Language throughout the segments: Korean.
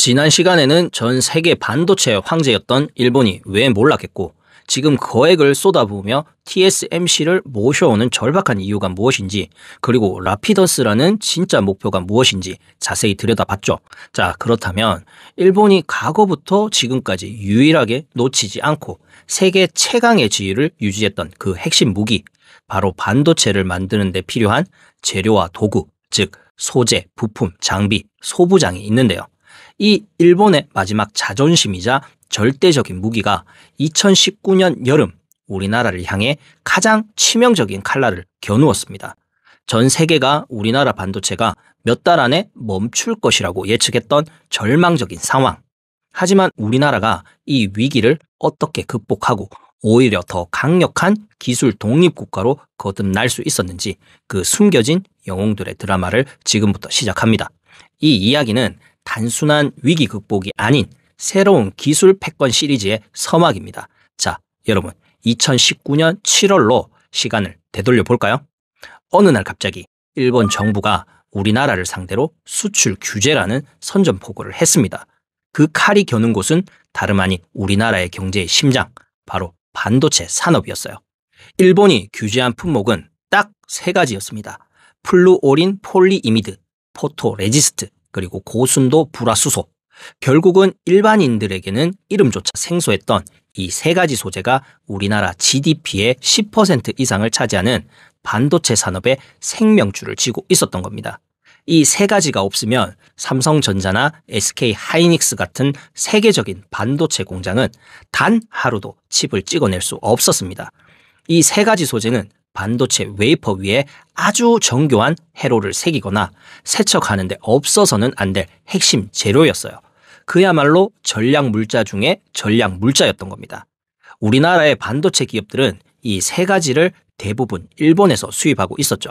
지난 시간에는 전 세계 반도체 황제였던 일본이 왜 몰락했고 지금 거액을 쏟아부으며 TSMC를 모셔오는 절박한 이유가 무엇인지, 그리고 라피더스라는 진짜 목표가 무엇인지 자세히 들여다봤죠. 자, 그렇다면 일본이 과거부터 지금까지 유일하게 놓치지 않고 세계 최강의 지위를 유지했던 그 핵심 무기, 바로 반도체를 만드는 데 필요한 재료와 도구, 즉 소재, 부품, 장비, 소부장이 있는데요. 이 일본의 마지막 자존심이자 절대적인 무기가 2019년 여름 우리나라를 향해 가장 치명적인 칼날을 겨누었습니다. 전 세계가 우리나라 반도체가 몇 달 안에 멈출 것이라고 예측했던 절망적인 상황. 하지만 우리나라가 이 위기를 어떻게 극복하고 오히려 더 강력한 기술 독립국가로 거듭날 수 있었는지, 그 숨겨진 영웅들의 드라마를 지금부터 시작합니다. 이 이야기는 단순한 위기 극복이 아닌 새로운 기술 패권 시리즈의 서막입니다. 자, 여러분, 2019년 7월로 시간을 되돌려 볼까요? 어느 날 갑자기 일본 정부가 우리나라를 상대로 수출 규제라는 선전포고를 했습니다. 그 칼이 겨눈 곳은 다름 아닌 우리나라의 경제의 심장, 바로 반도체 산업이었어요. 일본이 규제한 품목은 딱 3가지였습니다. 플루오린 폴리이미드, 포토레지스트, 그리고 고순도 불화수소. 결국은 일반인들에게는 이름조차 생소했던 이 3가지 소재가 우리나라 GDP의 10% 이상을 차지하는 반도체 산업의 생명줄을 쥐고 있었던 겁니다. 이 3가지가 없으면 삼성전자나 SK하이닉스 같은 세계적인 반도체 공장은 단 하루도 칩을 찍어낼 수 없었습니다. 이 3가지 소재는 반도체 웨이퍼 위에 아주 정교한 회로를 새기거나 세척하는 데 없어서는 안 될 핵심 재료였어요. 그야말로 전략 물자 중에 전략 물자였던 겁니다. 우리나라의 반도체 기업들은 이 3가지를 대부분 일본에서 수입하고 있었죠.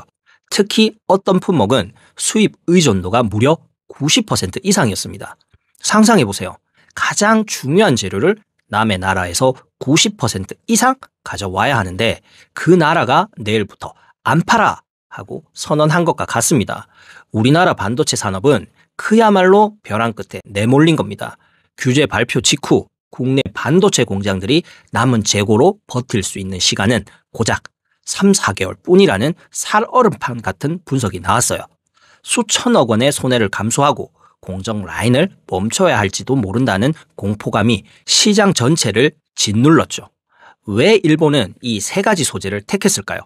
특히 어떤 품목은 수입 의존도가 무려 90% 이상이었습니다. 상상해보세요. 가장 중요한 재료를 남의 나라에서 90% 이상 가져와야 하는데 그 나라가 내일부터 안 팔아 하고 선언한 것과 같습니다. 우리나라 반도체 산업은 그야말로 벼랑 끝에 내몰린 겁니다. 규제 발표 직후 국내 반도체 공장들이 남은 재고로 버틸 수 있는 시간은 고작 3, 4개월 뿐이라는 살얼음판 같은 분석이 나왔어요. 수천억 원의 손해를 감수하고 공정 라인을 멈춰야 할지도 모른다는 공포감이 시장 전체를 짓눌렀죠. 왜 일본은 이 3가지 소재를 택했을까요?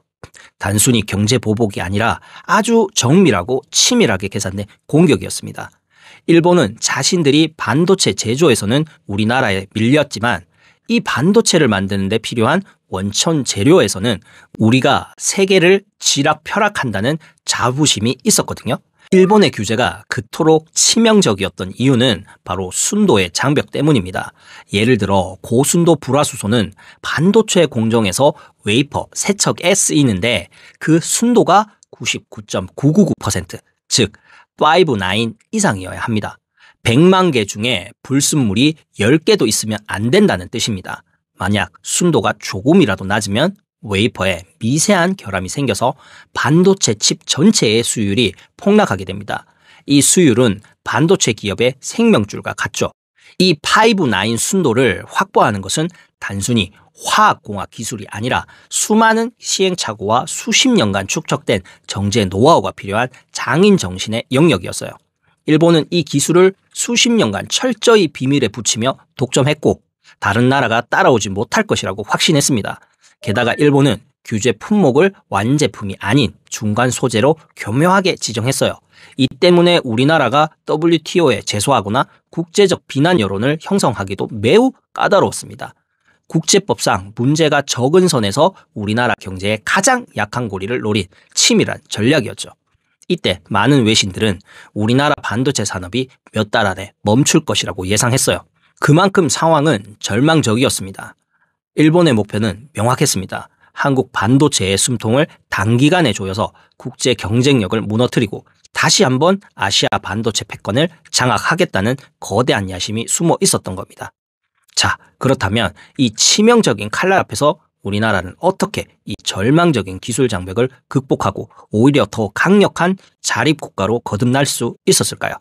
단순히 경제 보복이 아니라 아주 정밀하고 치밀하게 계산된 공격이었습니다. 일본은 자신들이 반도체 제조에서는 우리나라에 밀렸지만 이 반도체를 만드는 데 필요한 원천 재료에서는 우리가 세계를 쥐락펴락한다는 자부심이 있었거든요. 일본의 규제가 그토록 치명적이었던 이유는 바로 순도의 장벽 때문입니다. 예를 들어 고순도 불화수소는 반도체 공정에서 웨이퍼, 세척에 쓰이는데 그 순도가 99.999%, 즉 59 이상이어야 합니다. 100만 개 중에 불순물이 10개도 있으면 안 된다는 뜻입니다. 만약 순도가 조금이라도 낮으면 웨이퍼에 미세한 결함이 생겨서 반도체 칩 전체의 수율이 폭락하게 됩니다. 이 수율은 반도체 기업의 생명줄과 같죠. 이 59 순도를 확보하는 것은 단순히 화학공학 기술이 아니라 수많은 시행착오와 수십 년간 축적된 정제 노하우가 필요한 장인 정신의 영역이었어요. 일본은 이 기술을 수십 년간 철저히 비밀에 붙이며 독점했고 다른 나라가 따라오지 못할 것이라고 확신했습니다. 게다가 일본은 규제 품목을 완제품이 아닌 중간 소재로 교묘하게 지정했어요. 이 때문에 우리나라가 WTO에 제소하거나 국제적 비난 여론을 형성하기도 매우 까다로웠습니다. 국제법상 문제가 적은 선에서 우리나라 경제의 가장 약한 고리를 노린 치밀한 전략이었죠. 이때 많은 외신들은 우리나라 반도체 산업이 몇 달 안에 멈출 것이라고 예상했어요. 그만큼 상황은 절망적이었습니다. 일본의 목표는 명확했습니다. 한국 반도체의 숨통을 단기간에 조여서 국제 경쟁력을 무너뜨리고 다시 한번 아시아 반도체 패권을 장악하겠다는 거대한 야심이 숨어 있었던 겁니다. 자, 그렇다면 이 치명적인 칼날 앞에서 우리나라는 어떻게 이 절망적인 기술 장벽을 극복하고 오히려 더 강력한 자립국가로 거듭날 수 있었을까요?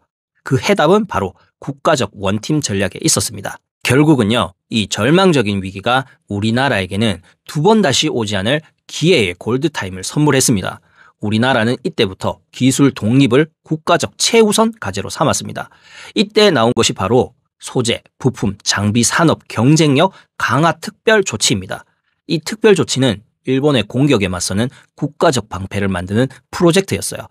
그 해답은 바로 국가적 원팀 전략에 있었습니다. 결국은요, 이 절망적인 위기가 우리나라에게는 두 번 다시 오지 않을 기회의 골드타임을 선물했습니다. 우리나라는 이때부터 기술 독립을 국가적 최우선 과제로 삼았습니다. 이때 나온 것이 바로 소재, 부품, 장비 산업 경쟁력 강화 특별 조치입니다. 이 특별 조치는 일본의 공격에 맞서는 국가적 방패를 만드는 프로젝트였어요.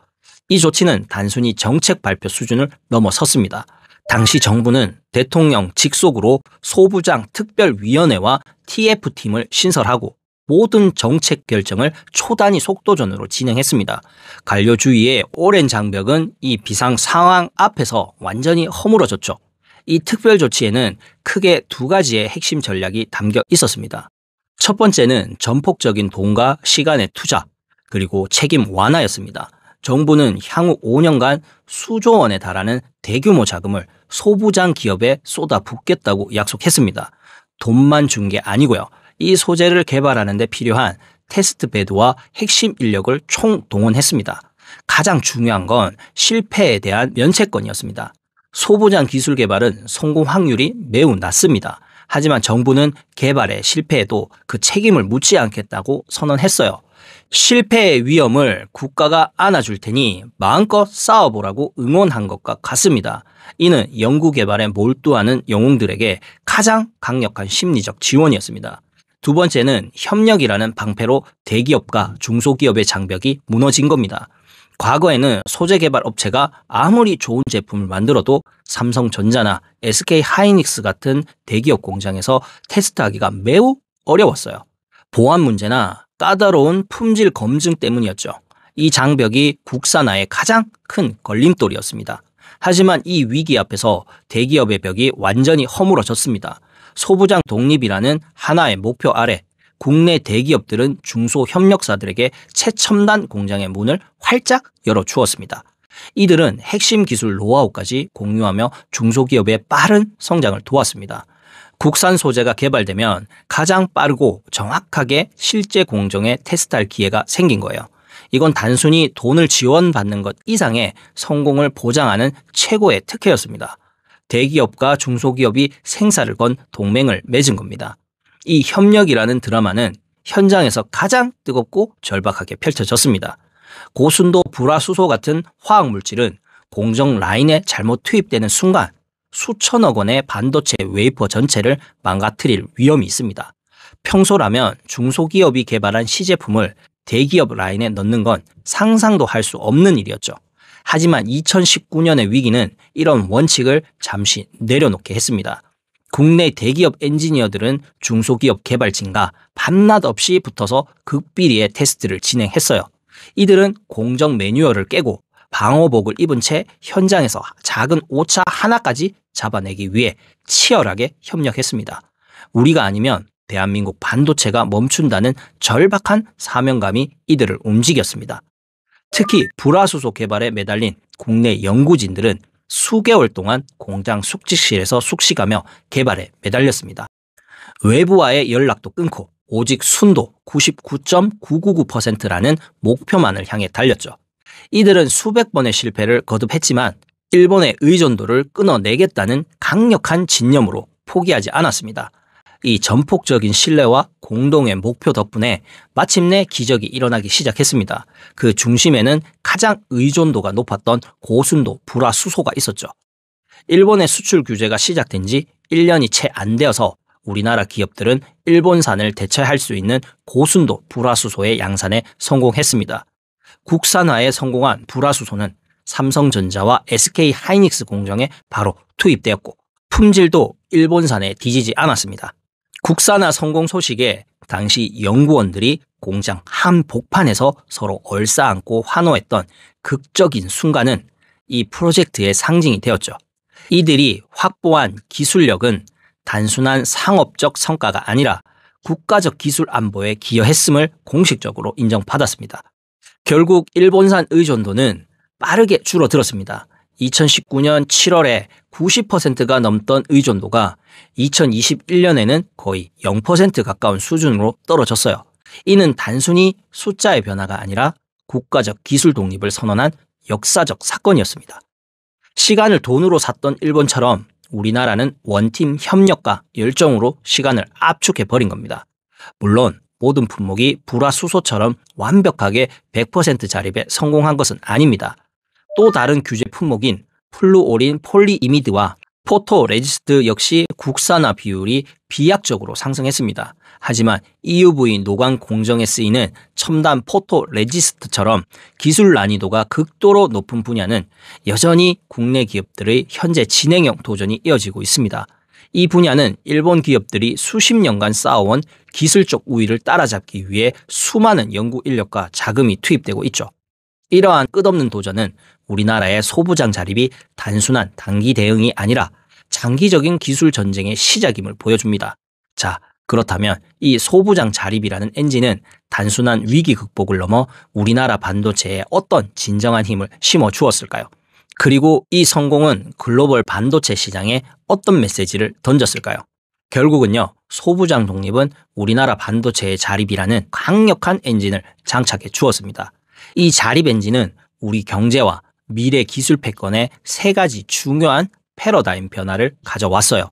이 조치는 단순히 정책 발표 수준을 넘어섰습니다. 당시 정부는 대통령 직속으로 소부장 특별위원회와 TF팀을 신설하고 모든 정책 결정을 초단위 속도전으로 진행했습니다. 관료 주위의 오랜 장벽은 이 비상 상황 앞에서 완전히 허물어졌죠. 이 특별 조치에는 크게 두 가지의 핵심 전략이 담겨 있었습니다. 첫 번째는 전폭적인 돈과 시간의 투자, 그리고 책임 완화였습니다. 정부는 향후 5년간 수조 원에 달하는 대규모 자금을 소부장 기업에 쏟아붓겠다고 약속했습니다. 돈만 준 게 아니고요. 이 소재를 개발하는 데 필요한 테스트 베드와 핵심 인력을 총동원했습니다. 가장 중요한 건 실패에 대한 면책권이었습니다. 소부장 기술 개발은 성공 확률이 매우 낮습니다. 하지만 정부는 개발에 실패해도 그 책임을 묻지 않겠다고 선언했어요. 실패의 위험을 국가가 안아줄 테니 마음껏 싸워보라고 응원한 것과 같습니다. 이는 연구개발에 몰두하는 영웅들에게 가장 강력한 심리적 지원이었습니다. 두 번째는 협력이라는 방패로 대기업과 중소기업의 장벽이 무너진 겁니다. 과거에는 소재 개발 업체가 아무리 좋은 제품을 만들어도 삼성전자나 SK하이닉스 같은 대기업 공장에서 테스트하기가 매우 어려웠어요. 보안 문제나 까다로운 품질 검증 때문이었죠. 이 장벽이 국산화의 가장 큰 걸림돌이었습니다. 하지만 이 위기 앞에서 대기업의 벽이 완전히 허물어졌습니다. 소부장 독립이라는 하나의 목표 아래 국내 대기업들은 중소협력사들에게 최첨단 공장의 문을 활짝 열어주었습니다. 이들은 핵심 기술 노하우까지 공유하며 중소기업의 빠른 성장을 도왔습니다. 국산 소재가 개발되면 가장 빠르고 정확하게 실제 공정에 테스트할 기회가 생긴 거예요. 이건 단순히 돈을 지원받는 것 이상의 성공을 보장하는 최고의 특혜였습니다. 대기업과 중소기업이 생사를 건 동맹을 맺은 겁니다. 이 협력이라는 드라마는 현장에서 가장 뜨겁고 절박하게 펼쳐졌습니다. 고순도 불화수소 같은 화학물질은 공정 라인에 잘못 투입되는 순간 수천억 원의 반도체 웨이퍼 전체를 망가뜨릴 위험이 있습니다. 평소라면 중소기업이 개발한 시제품을 대기업 라인에 넣는 건 상상도 할 수 없는 일이었죠. 하지만 2019년의 위기는 이런 원칙을 잠시 내려놓게 했습니다. 국내 대기업 엔지니어들은 중소기업 개발진과 밤낮 없이 붙어서 극비리의 테스트를 진행했어요. 이들은 공정 매뉴얼을 깨고 방호복을 입은 채 현장에서 작은 오차 하나까지 잡아내기 위해 치열하게 협력했습니다. 우리가 아니면 대한민국 반도체가 멈춘다는 절박한 사명감이 이들을 움직였습니다. 특히 불화수소 개발에 매달린 국내 연구진들은 수개월 동안 공장 숙직실에서 숙식하며 개발에 매달렸습니다. 외부와의 연락도 끊고 오직 순도 99.999%라는 목표만을 향해 달렸죠. 이들은 수백 번의 실패를 거듭했지만 일본의 의존도를 끊어내겠다는 강력한 진념으로 포기하지 않았습니다. 이 전폭적인 신뢰와 공동의 목표 덕분에 마침내 기적이 일어나기 시작했습니다. 그 중심에는 가장 의존도가 높았던 고순도 불화수소가 있었죠. 일본의 수출 규제가 시작된 지 1년이 채 안 되어서 우리나라 기업들은 일본산을 대체할 수 있는 고순도 불화수소의 양산에 성공했습니다. 국산화에 성공한 불화수소는 삼성전자와 SK하이닉스 공정에 바로 투입되었고 품질도 일본산에 뒤지지 않았습니다. 국산화 성공 소식에 당시 연구원들이 공장 한복판에서 서로 얼싸안고 환호했던 극적인 순간은 이 프로젝트의 상징이 되었죠. 이들이 확보한 기술력은 단순한 상업적 성과가 아니라 국가적 기술 안보에 기여했음을 공식적으로 인정받았습니다. 결국 일본산 의존도는 빠르게 줄어들었습니다. 2019년 7월에 90%가 넘던 의존도가 2021년에는 거의 0% 가까운 수준으로 떨어졌어요. 이는 단순히 숫자의 변화가 아니라 국가적 기술 독립을 선언한 역사적 사건이었습니다. 시간을 돈으로 샀던 일본처럼 우리나라는 원팀 협력과 열정으로 시간을 압축해버린 겁니다. 물론 모든 품목이 불화수소처럼 완벽하게 100% 자립에 성공한 것은 아닙니다. 또 다른 규제 품목인 플루오린 폴리이미드와 포토레지스트 역시 국산화 비율이 비약적으로 상승했습니다. 하지만 EUV 노광 공정에 쓰이는 첨단 포토레지스트처럼 기술 난이도가 극도로 높은 분야는 여전히 국내 기업들의 현재 진행형 도전이 이어지고 있습니다. 이 분야는 일본 기업들이 수십 년간 쌓아온 기술적 우위를 따라잡기 위해 수많은 연구 인력과 자금이 투입되고 있죠. 이러한 끝없는 도전은 우리나라의 소부장 자립이 단순한 단기 대응이 아니라 장기적인 기술 전쟁의 시작임을 보여줍니다. 자, 그렇다면 이 소부장 자립이라는 엔진은 단순한 위기 극복을 넘어 우리나라 반도체에 어떤 진정한 힘을 심어 주었을까요? 그리고 이 성공은 글로벌 반도체 시장에 어떤 메시지를 던졌을까요? 결국은요, 소부장 독립은 우리나라 반도체의 자립이라는 강력한 엔진을 장착해 주었습니다. 이 자립 엔진은 우리 경제와 미래 기술 패권에 세 가지 중요한 패러다임 변화를 가져왔어요.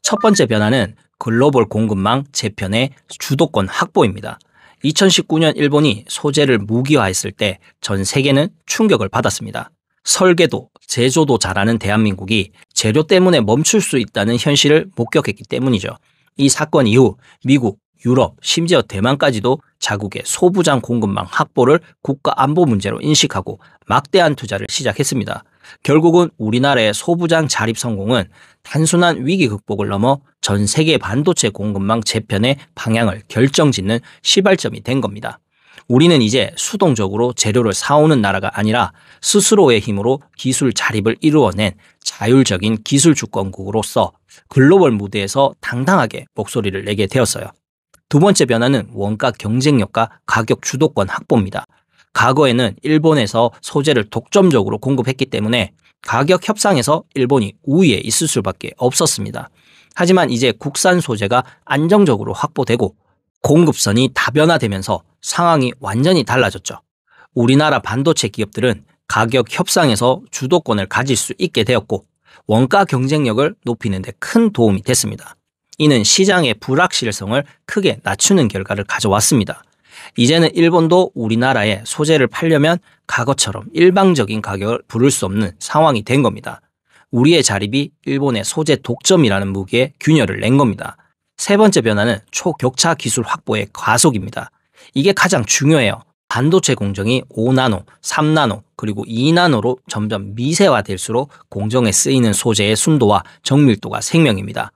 첫 번째 변화는 글로벌 공급망 재편의 주도권 확보입니다. 2019년 일본이 소재를 무기화했을 때 전 세계는 충격을 받았습니다. 설계도, 제조도 잘하는 대한민국이 재료 때문에 멈출 수 있다는 현실을 목격했기 때문이죠. 이 사건 이후 미국, 유럽, 심지어 대만까지도 자국의 소부장 공급망 확보를 국가 안보 문제로 인식하고 막대한 투자를 시작했습니다. 결국은 우리나라의 소부장 자립 성공은 단순한 위기 극복을 넘어 전 세계 반도체 공급망 재편의 방향을 결정짓는 시발점이 된 겁니다. 우리는 이제 수동적으로 재료를 사오는 나라가 아니라 스스로의 힘으로 기술 자립을 이루어낸 자율적인 기술 주권국으로서 글로벌 무대에서 당당하게 목소리를 내게 되었어요. 두 번째 변화는 원가 경쟁력과 가격 주도권 확보입니다. 과거에는 일본에서 소재를 독점적으로 공급했기 때문에 가격 협상에서 일본이 우위에 있을 수밖에 없었습니다. 하지만 이제 국산 소재가 안정적으로 확보되고 공급선이 다변화되면서 상황이 완전히 달라졌죠. 우리나라 반도체 기업들은 가격 협상에서 주도권을 가질 수 있게 되었고 원가 경쟁력을 높이는 데 큰 도움이 됐습니다. 이는 시장의 불확실성을 크게 낮추는 결과를 가져왔습니다. 이제는 일본도 우리나라에 소재를 팔려면 과거처럼 일방적인 가격을 부를 수 없는 상황이 된 겁니다. 우리의 자립이 일본의 소재 독점이라는 무기에 균열을 낸 겁니다. 세 번째 변화는 초격차 기술 확보의 과속입니다. 이게 가장 중요해요. 반도체 공정이 5나노, 3나노, 그리고 2나노로 점점 미세화될수록 공정에 쓰이는 소재의 순도와 정밀도가 생명입니다.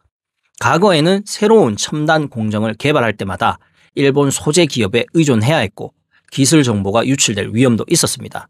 과거에는 새로운 첨단 공정을 개발할 때마다 일본 소재 기업에 의존해야 했고 기술 정보가 유출될 위험도 있었습니다.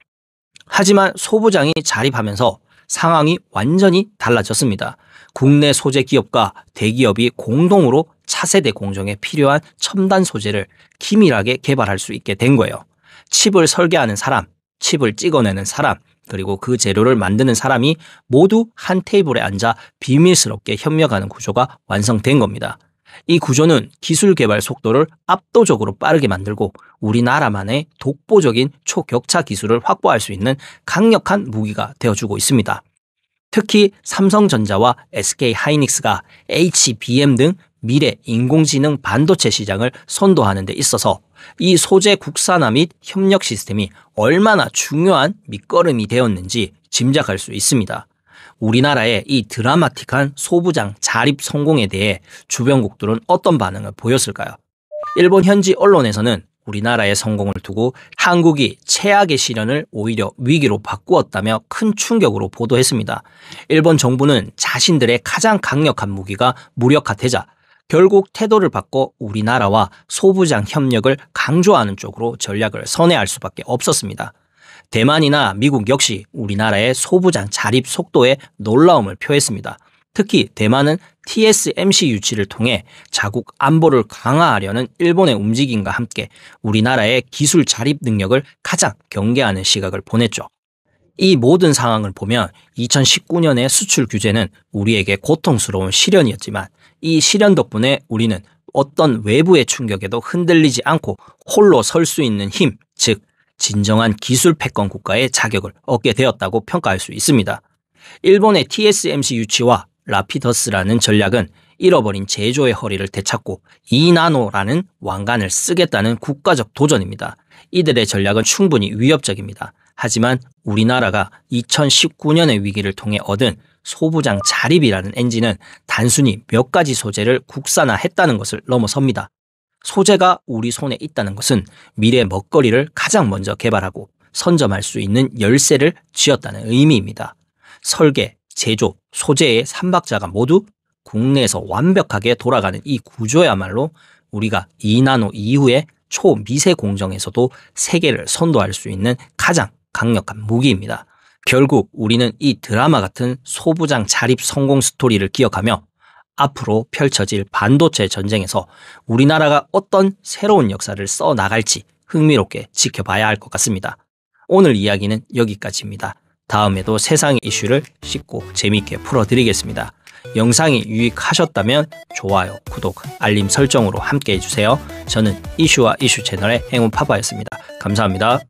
하지만 소부장이 자립하면서 상황이 완전히 달라졌습니다. 국내 소재 기업과 대기업이 공동으로 차세대 공정에 필요한 첨단 소재를 기밀하게 개발할 수 있게 된 거예요. 칩을 설계하는 사람, 칩을 찍어내는 사람, 그리고 그 재료를 만드는 사람이 모두 한 테이블에 앉아 비밀스럽게 협력하는 구조가 완성된 겁니다. 이 구조는 기술 개발 속도를 압도적으로 빠르게 만들고 우리나라만의 독보적인 초격차 기술을 확보할 수 있는 강력한 무기가 되어주고 있습니다. 특히 삼성전자와 SK하이닉스가 HBM 등 미래 인공지능 반도체 시장을 선도하는 데 있어서 이 소재 국산화 및 협력 시스템이 얼마나 중요한 밑거름이 되었는지 짐작할 수 있습니다. 우리나라의 이 드라마틱한 소부장 자립 성공에 대해 주변국들은 어떤 반응을 보였을까요? 일본 현지 언론에서는 우리나라의 성공을 두고 한국이 최악의 시련을 오히려 위기로 바꾸었다며 큰 충격으로 보도했습니다. 일본 정부는 자신들의 가장 강력한 무기가 무력화되자 결국 태도를 바꿔 우리나라와 소부장 협력을 강조하는 쪽으로 전략을 선회할 수밖에 없었습니다. 대만이나 미국 역시 우리나라의 소부장 자립 속도에 놀라움을 표했습니다. 특히 대만은 TSMC 유치를 통해 자국 안보를 강화하려는 일본의 움직임과 함께 우리나라의 기술 자립 능력을 가장 경계하는 시각을 보냈죠. 이 모든 상황을 보면 2019년의 수출 규제는 우리에게 고통스러운 시련이었지만 이 시련 덕분에 우리는 어떤 외부의 충격에도 흔들리지 않고 홀로 설 수 있는 힘, 즉 진정한 기술 패권 국가의 자격을 얻게 되었다고 평가할 수 있습니다. 일본의 TSMC 유치와 라피더스라는 전략은 잃어버린 제조의 허리를 되찾고 2나노라는 왕관을 쓰겠다는 국가적 도전입니다. 이들의 전략은 충분히 위협적입니다. 하지만 우리나라가 2019년의 위기를 통해 얻은 소부장 자립이라는 엔진은 단순히 몇 가지 소재를 국산화했다는 것을 넘어섭니다. 소재가 우리 손에 있다는 것은 미래 먹거리를 가장 먼저 개발하고 선점할 수 있는 열쇠를 쥐었다는 의미입니다. 설계, 제조, 소재의 삼박자가 모두 국내에서 완벽하게 돌아가는 이 구조야말로 우리가 2나노 이후의 초미세 공정에서도 세계를 선도할 수 있는 가장 강력한 무기입니다. 결국 우리는 이 드라마 같은 소부장 자립 성공 스토리를 기억하며 앞으로 펼쳐질 반도체 전쟁에서 우리나라가 어떤 새로운 역사를 써나갈지 흥미롭게 지켜봐야 할 것 같습니다. 오늘 이야기는 여기까지입니다. 다음에도 세상의 이슈를 쉽고 재미있게 풀어드리겠습니다. 영상이 유익하셨다면 좋아요, 구독, 알림 설정으로 함께 해주세요. 저는 이슈와 이슈 채널의 행운파파였습니다. 감사합니다.